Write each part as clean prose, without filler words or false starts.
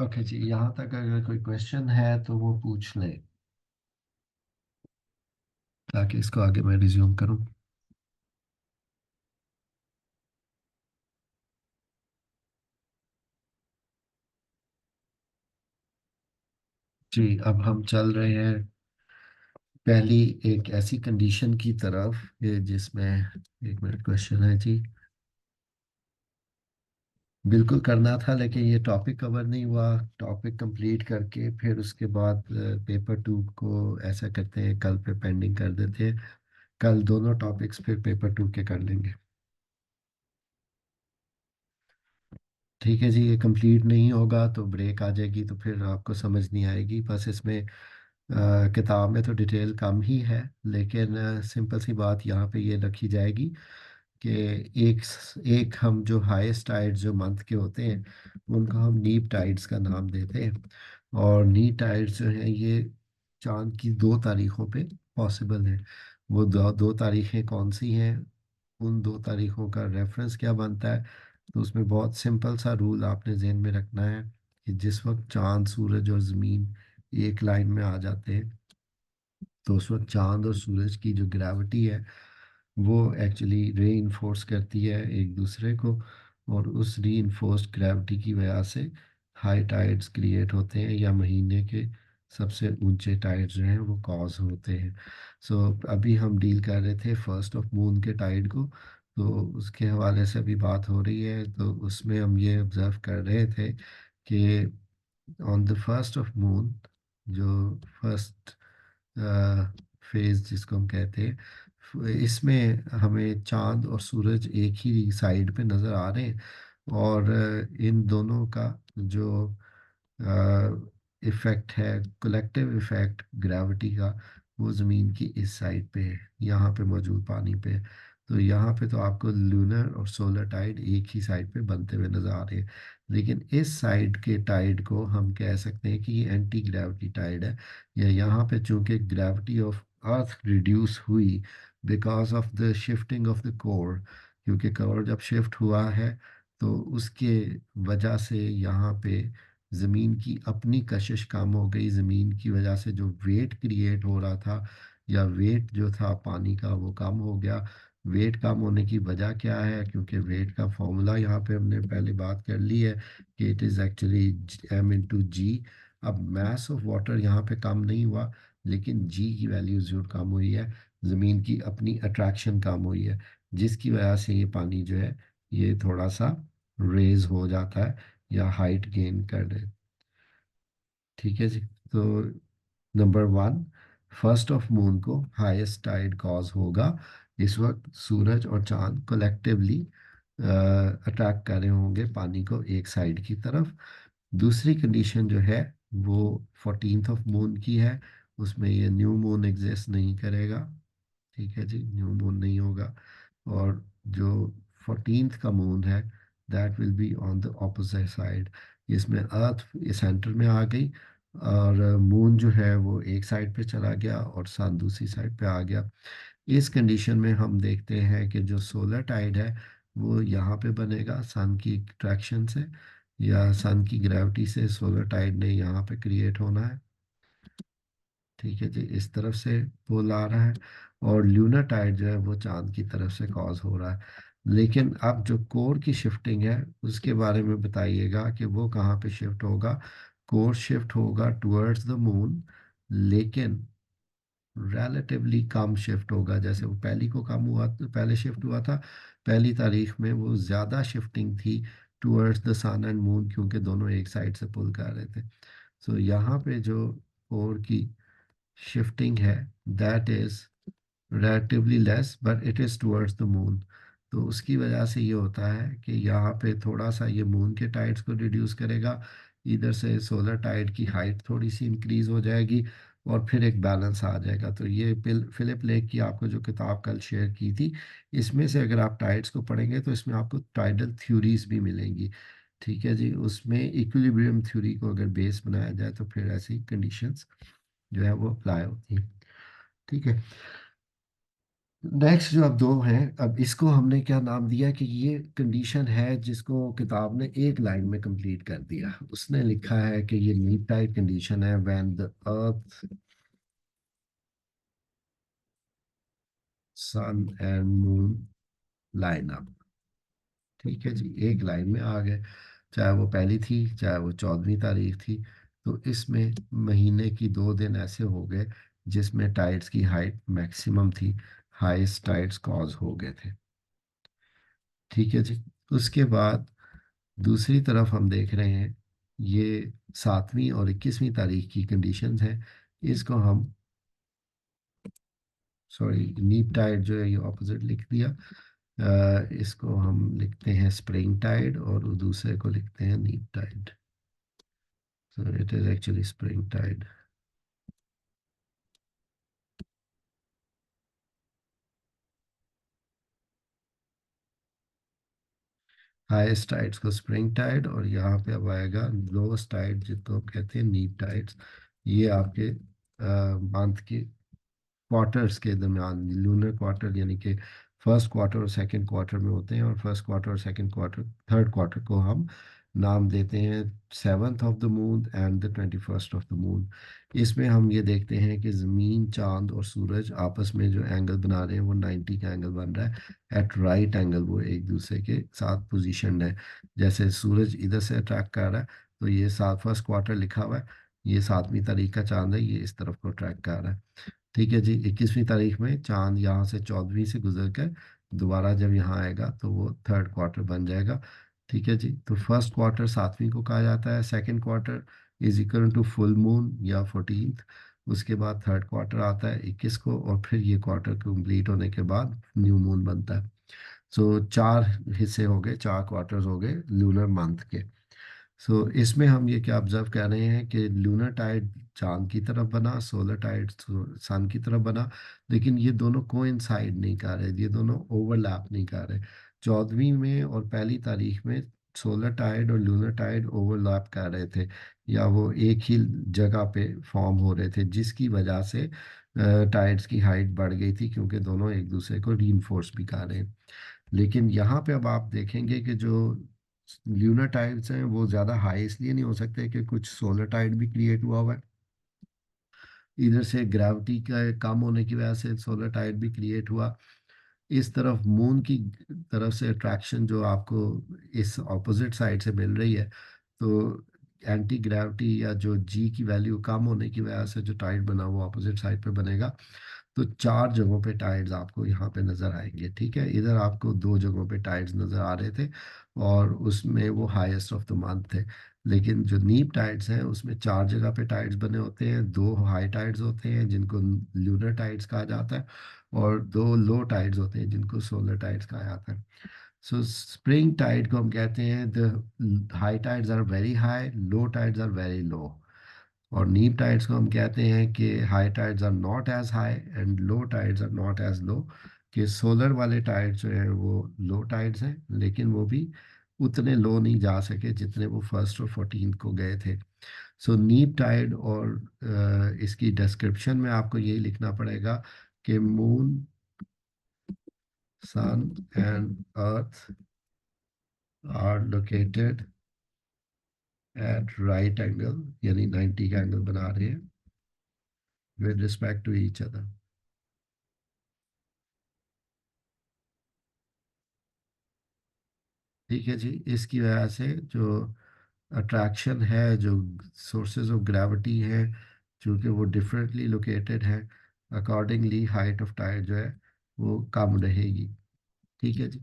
Okay जी, यहाँ तक अगर कोई क्वेश्चन है तो वो पूछ ले, ताकि इसको आगे मैं रिज्यूम करूँ। जी, अब हम चल रहे हैं पहली एक ऐसी कंडीशन की तरफ जिसमें, एक मिनट, क्वेश्चन है जी। बिल्कुल करना था, लेकिन ये टॉपिक कवर नहीं हुआ। टॉपिक कंप्लीट करके फिर उसके बाद पेपर 2 को ऐसा करते हैं, कल पे पेंडिंग कर देते हैं। कल दोनों टॉपिक्स फिर पेपर 2 के कर लेंगे। ठीक है जी, ये कंप्लीट नहीं होगा तो ब्रेक आ जाएगी, तो फिर आपको समझ नहीं आएगी। बस इसमें किताब में तो डिटेल कम ही है, लेकिन सिंपल सी बात यहाँ पे ये रखी जाएगी कि एक एक हम जो हाईएस्ट टाइड्स जो मंथ के होते हैं, उनको हम नीप टाइड्स का नाम देते हैं। और नीप टाइड्स जो हैं ये चांद की 2 तारीखों पे पॉसिबल है। वो दो तारीखें कौन सी हैं, उन 2 तारीखों का रेफरेंस क्या बनता है? तो उसमें बहुत सिंपल सा रूल आपने जहन में रखना है कि जिस वक्त चांद, सूरज और ज़मीन एक लाइन में आ जाते हैं, तो उस वक्त चांद और सूरज की जो ग्रेविटी है वो एक्चुअली रे इन्फोर्स करती है एक दूसरे को। और उस री इन्फोर्स्ड ग्रेविटी की वजह से हाई टाइड्स क्रिएट होते हैं, या महीने के सबसे ऊंचे टाइड्स जो हैं वो कॉज होते हैं। सो अभी हम डील कर रहे थे फर्स्ट ऑफ मून के टाइड को, तो उसके हवाले से अभी बात हो रही है। तो उसमें हम ये ऑब्जर्व कर रहे थे कि on the first of moon, जो फर्स्ट फेज जिसको हम कहते हैं, इसमें हमें चांद और सूरज एक ही साइड पे नज़र आ रहे हैं। और इन दोनों का जो इफेक्ट है, कलेक्टिव इफेक्ट ग्रेविटी का, वो ज़मीन की इस साइड पे है, यहाँ पे मौजूद पानी पे है। तो यहाँ पे तो आपको लूनर और सोलर टाइड एक ही साइड पे बनते हुए नज़र आ रहे हैं। लेकिन इस साइड के टाइड को हम कह सकते हैं कि ये एंटी ग्रेविटी टाइड है। या यहाँ पे चूंकि ग्रेविटी ऑफ अर्थ रिड्यूस हुई because of the shifting of the core, क्योंकि कोर जब शिफ्ट हुआ है तो उसके वजह से यहाँ पे ज़मीन की अपनी कशिश कम हो गई। ज़मीन की वजह से जो वेट क्रिएट हो रहा था, या वेट जो था पानी का, वो कम हो गया। वेट कम होने की वजह क्या है? क्योंकि वेट का फॉर्मूला यहाँ पे हमने पहले बात कर ली है कि इट इज़ एक्चुअली m/g। अब मास ऑफ वाटर यहाँ पे कम नहीं हुआ, लेकिन जी की वैल्यू ज़रूर कम हुई है। ज़मीन की अपनी अट्रैक्शन कम हुई है, जिसकी वजह से ये पानी जो है ये थोड़ा सा रेज हो जाता है, या हाइट गेन कर ले। ठीक है जी। तो नंबर 1, फर्स्ट ऑफ मून को हाईएस्ट टाइड कॉज होगा इस वक्त सूरज और चांद कलेक्टिवली अट्रैक्ट कर रहे होंगे पानी को एक साइड की तरफ। दूसरी कंडीशन जो है वो 14th ऑफ मून की है। उसमें ये न्यू मून एग्जिस्ट नहीं करेगा। ठीक है जी, न्यू मून नहीं होगा। और जो 14th का मून है, that will be on the opposite side. इसमें अर्थ सेंटर में आ गई, और मून जो है वो एक साइड पे चला गया और सन दूसरी साइड पे आ गया। इस कंडीशन में हम देखते हैं कि जो सोलर टाइड है वो यहाँ पे बनेगा सन की अट्रैक्शन से, या सन की ग्रेविटी से सोलर टाइड ने यहाँ पे क्रिएट होना है। ठीक है जी, इस तरफ से पुल आ रहा है। और ल्यूनर टाइड जो है वो चांद की तरफ से कॉज हो रहा है। लेकिन अब जो कोर की शिफ्टिंग है उसके बारे में बताइएगा कि वो कहाँ पे शिफ्ट होगा। कोर शिफ्ट होगा टुवर्ड्स द मून, लेकिन relatively कम शिफ्ट होगा। जैसे वो पहली को कम हुआ, तो पहले शिफ्ट हुआ था, पहली तारीख में वो ज़्यादा शिफ्टिंग थी towards the sun and moon, क्योंकि दोनों एक साइड से पुल कर रहे थे। सो यहाँ पे जो कोर की shifting है, that is relatively less but it is towards the moon। तो उसकी वजह से ये होता है कि यहाँ पे थोड़ा सा ये मून के टाइड्स को रिड्यूस करेगा, इधर से सोलर टाइड की हाइट थोड़ी सी इंक्रीज हो जाएगी, और फिर एक बैलेंस आ जाएगा। तो ये फिलिप लेक की आपको जो किताब कल शेयर की थी, इसमें से अगर आप टाइड्स को पढ़ेंगे तो इसमें आपको टाइडल थ्योरीज भी मिलेंगी। ठीक है जी, उसमें इक्विलिब्रियम थ्योरी को अगर बेस बनाया जाए तो फिर ऐसी कंडीशंस जो है वो अप्लाई होती है। ठीक है। नेक्स्ट जो अब दो हैं, अब इसको हमने क्या नाम दिया कि ये कंडीशन है जिसको किताब ने एक लाइन में कंप्लीट कर दिया। उसने लिखा है कि ये नीप टाइप कंडीशन है when the earth, sun and moon line up. ठीक है जी, एक लाइन में आ गए, चाहे वो पहली थी चाहे वो 14वीं तारीख थी। तो इसमें महीने की 2 दिन ऐसे हो गए जिसमें टाइड्स की हाइट मैक्सिमम थी, हाईएस्ट टाइड्स कॉज हो गए थे। ठीक है जी। उसके बाद दूसरी तरफ हम देख रहे हैं, ये 7वीं और 21वीं तारीख की कंडीशंस हैं। इसको हम, सॉरी, नीप टाइड जो है ये ऑपोजिट लिख दिया। इसको हम लिखते हैं स्प्रिंग टाइड और दूसरे को लिखते हैं neap tide. So it is actually spring tide. Highest tides को स्प्रिंग टाइड, और यहाँ पे अब आएगा लोएस्ट टाइड जिसको हम कहते हैं नीप टाइड्स। ये आपके मंथ के क्वार्टर्स के दरमियान, लूनर क्वार्टर यानी कि फर्स्ट क्वार्टर और सेकंड क्वार्टर में होते हैं, और फर्स्ट क्वार्टर और सेकंड क्वार्टर, थर्ड क्वार्टर को हम नाम देते हैं 7th of the moon and the 21st of the moon. इसमें हम ये देखते हैं कि ज़मीन, चांद और सूरज आपस में जो एंगल बना रहे हैं वो 90 का एंगल बन रहा है, एट राइट एंगल, वो एक दूसरे के साथ पोजीशन है। जैसे सूरज इधर से अट्रैक्ट कर रहा है, तो ये सात फर्स्ट क्वार्टर लिखा हुआ है, ये 7वीं तारीख का चांद है, ये इस तरफ को अट्रैक्ट कर रहा है। ठीक है जी। 21वीं तारीख में चांद यहाँ से 14वीं से गुजर कर दोबारा जब यहाँ आएगा तो वो थर्ड क्वार्टर बन जाएगा। ठीक है जी। तो फर्स्ट क्वार्टर 7वीं को कहा जाता है, second quarter is equal to full moon या 14th। उसके बाद थर्ड क्वार्टर आता है 21 को, और फिर ये क्वार्टर कंप्लीट होने के बाद न्यू मून बनता है। सो चार हिस्से हो गए, चार क्वार्टर्स हो गए लूनर मंथ के। सो इसमें हम ये क्या ऑब्जर्व कर रहे हैं कि लूनर टाइड चांद की तरफ बना, सोलर टाइड सन की तरफ बना, लेकिन ये दोनों कोइंसाइड नहीं कर रहे, ये दोनों ओवरलैप नहीं कर रहे। 14वीं में और पहली तारीख में सोलर टाइड और लूनर टाइड ओवरलैप कर रहे थे, या वो एक ही जगह पे फॉर्म हो रहे थे, जिसकी वजह से टाइड्स की हाइट बढ़ गई थी, क्योंकि दोनों एक दूसरे को रीइंफोर्स भी कर रहे हैं। लेकिन यहाँ पे अब आप देखेंगे कि जो ल्यूनर टाइड्स हैं वो ज़्यादा हाई इसलिए नहीं हो सकते कि कुछ सोलर टाइड भी क्रिएट हुआ हुआ है, इधर से ग्रेविटी का कम होने की वजह से सोलर टाइड भी क्रिएट हुआ। इस तरफ मून की तरफ से अट्रैक्शन जो आपको इस ऑपोजिट साइड से मिल रही है, तो एंटी ग्रेविटी या जो जी की वैल्यू कम होने की वजह से जो टाइड बना वो ऑपोजिट साइड पे बनेगा। तो चार जगहों पे टाइड्स आपको यहाँ पे नज़र आएंगे। ठीक है, इधर आपको दो जगहों पे टाइड्स नज़र आ रहे थे, और उसमें वो हाईएस्ट ऑफ द मंथ थे। लेकिन जो नीप टाइड्स हैं उसमें चार जगह पे टाइड्स बने होते हैं, दो हाई टाइड्स होते हैं जिनको ल्यूनर टाइड्स कहा जाता है, और दो लो टाइड्स होते हैं जिनको सोलर टाइड्स कहा जाता है। सो स्प्रिंग टाइड को हम कहते हैं the high tides are very high, low tides are very low. और नीप टाइड्स को हम कहते हैं कि high tides are not as high and low tides are not as low. कि सोलर वाले टाइड्स जो हैं वो लो टाइड्स हैं, लेकिन वो भी उतने लो नहीं जा सके जितने वो फर्स्ट और 14th को गए थे। सो नीप टाइड और इसकी डिस्क्रिप्शन में आपको यही लिखना पड़ेगा कि moon, sun and earth are located at right angle, यानी 90 का एंगल बना रहे हैं with respect to each other. ठीक है जी। इसकी वजह से जो अट्रैक्शन है, जो सोर्सेज ऑफ ग्रेविटी है, चूंकि वो डिफरेंटली लोकेटेड है, अकॉर्डिंगली हाइट ऑफ टाइड जो है वो कम रहेगी। ठीक है जी।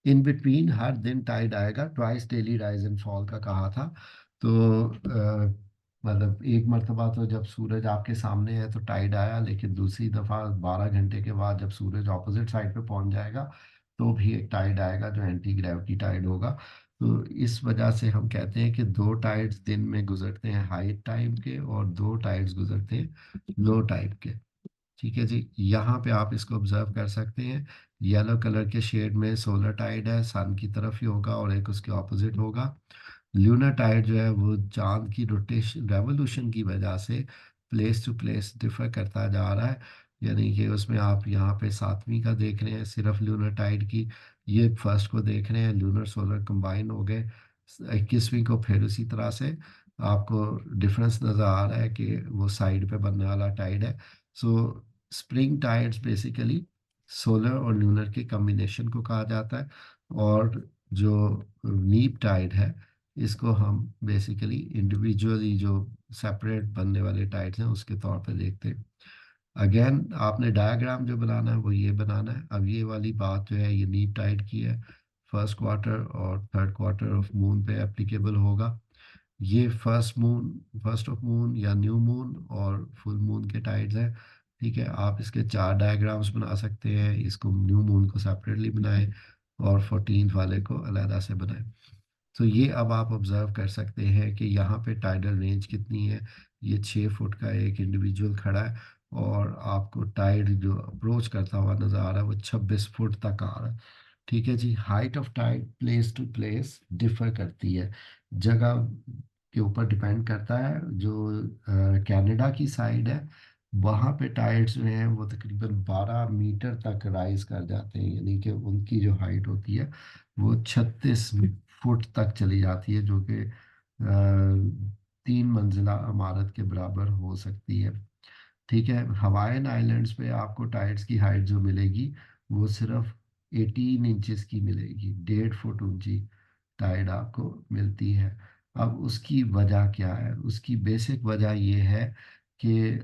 इन बिटवीन हर दिन टाइड आएगा, twice daily rise and fall का कहा था। तो मतलब एक मर्तबा तो जब सूरज आपके सामने है तो टाइड आया, लेकिन दूसरी दफ़ा 12 घंटे के बाद जब सूरज ऑपोजिट साइड पे पहुंच जाएगा तो भी एक टाइड आएगा जो एंटी ग्रेविटी टाइड होगा। तो इस वजह से हम कहते हैं कि दो टाइड्स दिन में गुजरते हैं हाई टाइम के, और दो टाइड्स गुजरते हैं लो टाइम के। ठीक है जी। यहाँ पे आप इसको ऑब्जर्व कर सकते हैं, येलो कलर के शेड में सोलर टाइड है, सन की तरफ ही होगा, और एक उसके ऑपोजिट होगा। ल्यूनर टाइड जो है वो चांद की रोटेशन रेवोल्यूशन की वजह से प्लेस टू प्लेस डिफर करता जा रहा है, यानी कि उसमें आप यहाँ पे 7वीं का देख रहे हैं सिर्फ लूनर टाइड की, ये फर्स्ट को देख रहे हैं, लूनर सोलर कंबाइन हो गए 21वीं को, फिर उसी तरह से आपको डिफरेंस नज़र आ रहा है कि वो साइड पे बनने वाला टाइड है। सो स्प्रिंग टाइड्स बेसिकली सोलर और लूनर के कॉम्बिनेशन को कहा जाता है, और जो नीप टाइड है इसको हम बेसिकली इंडिविजुअली जो सेपरेट बनने वाले टाइड्स हैं उसके तौर पे देखते हैं। अगेन आपने डायग्राम जो बनाना है वो ये बनाना है। अब ये वाली बात जो है ये नीप टाइड की है, फर्स्ट क्वार्टर और थर्ड क्वार्टर ऑफ मून पे एप्लीकेबल होगा। ये first moon, first of moon या न्यू मून और फुल मून के टाइड्स हैं। ठीक है, आप इसके 4 डायग्राम्स बना सकते हैं, इसको न्यू मून को सेपरेटली बनाएं और 14th वाले को अलहदा से बनाएं। तो ये अब आप ऑब्जर्व कर सकते हैं कि यहाँ पे टाइडल रेंज कितनी है। ये 6 फुट का एक इंडिविजुअल खड़ा है, और आपको टाइड जो अप्रोच करता हुआ नजर आ रहा है वो 26 फुट तक आ रहा है। ठीक है जी, height of tide place to place differ करती है, जगह के ऊपर डिपेंड करता है। जो कनाडा की साइड है वहाँ पे टाइड्स जो हैं वो तकरीबन 12 मीटर तक राइज कर जाते हैं, यानी कि उनकी जो हाइट होती है वो 36 फुट तक चली जाती है, जो कि 3 मंजिला इमारत के बराबर हो सकती है। ठीक है, हवाईन आइलैंड्स पे आपको टाइड्स की हाइट जो मिलेगी वो सिर्फ 18 इंचेस की मिलेगी, 1.5 फुट ऊंची टाइड आपको मिलती है। अब उसकी वजह क्या है? उसकी बेसिक वजह ये है कि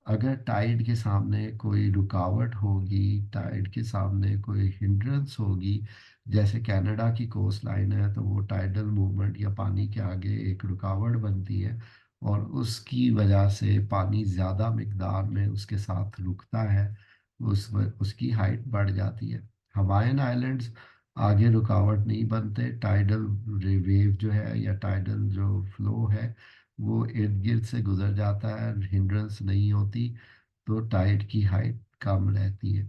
अगर टाइड के सामने कोई रुकावट होगी, टाइड के सामने कोई हिंड्रेंस होगी, जैसे कनाडा की कोस्ट लाइन है तो वो टाइडल मूवमेंट या पानी के आगे एक रुकावट बनती है, और उसकी वजह से पानी ज़्यादा मिकदार में उसके साथ रुकता है, उसकी हाइट बढ़ जाती है। हवाईन आइलैंड्स आगे रुकावट नहीं बनते, टाइडल वेव जो है या टाइडल जो फ्लो है वो इर्द गिर्द से गुजर जाता है, हिंड्रेंस नहीं होती, तो टाइड की हाइट कम रहती है।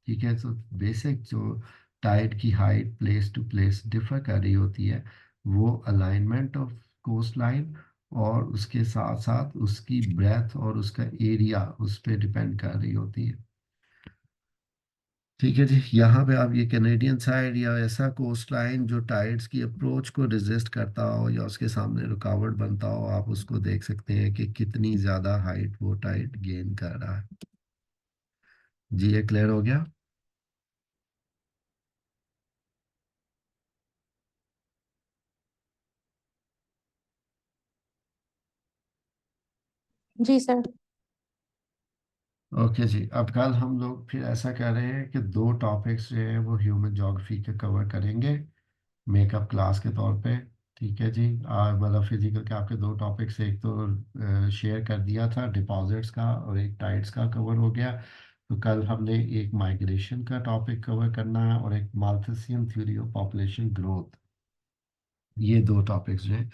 ठीक है, तो बेसिक जो टाइड की height place to place differ कर रही होती है वो अलाइनमेंट ऑफ कोस्ट लाइन और उसके साथ साथ उसकी ब्रेथ और उसका एरिया उस पर डिपेंड कर रही होती है। ठीक है जी, यहाँ पे आप ये कैनेडियन साइड या ऐसा कोस्ट लाइन जो टाइड्स की अप्रोच को रेजिस्ट करता हो या उसके सामने रुकावट बनता हो, आप उसको देख सकते हैं कि कितनी ज़्यादा हाइट वो टाइड गेन कर रहा है। जी, ये क्लियर हो गया? जी सर। ओके जी, अब कल हम लोग फिर ऐसा कर रहे हैं कि 2 टॉपिक्स जो है वो ह्यूमन ज्योग्राफी के कवर करेंगे मेकअप क्लास के तौर पे। ठीक है जी, मतलब फिजिकल के आपके 2 टॉपिक्स, एक तो शेयर कर दिया था डिपॉजिट्स का और एक टाइड्स का कवर हो गया। तो कल हमने एक माइग्रेशन का टॉपिक कवर करना है और एक Malthusian theory of population growth. ये 2 टॉपिक्स जो हैं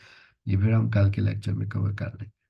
ये फिर हम कल के लेक्चर में कवर कर लेंगे।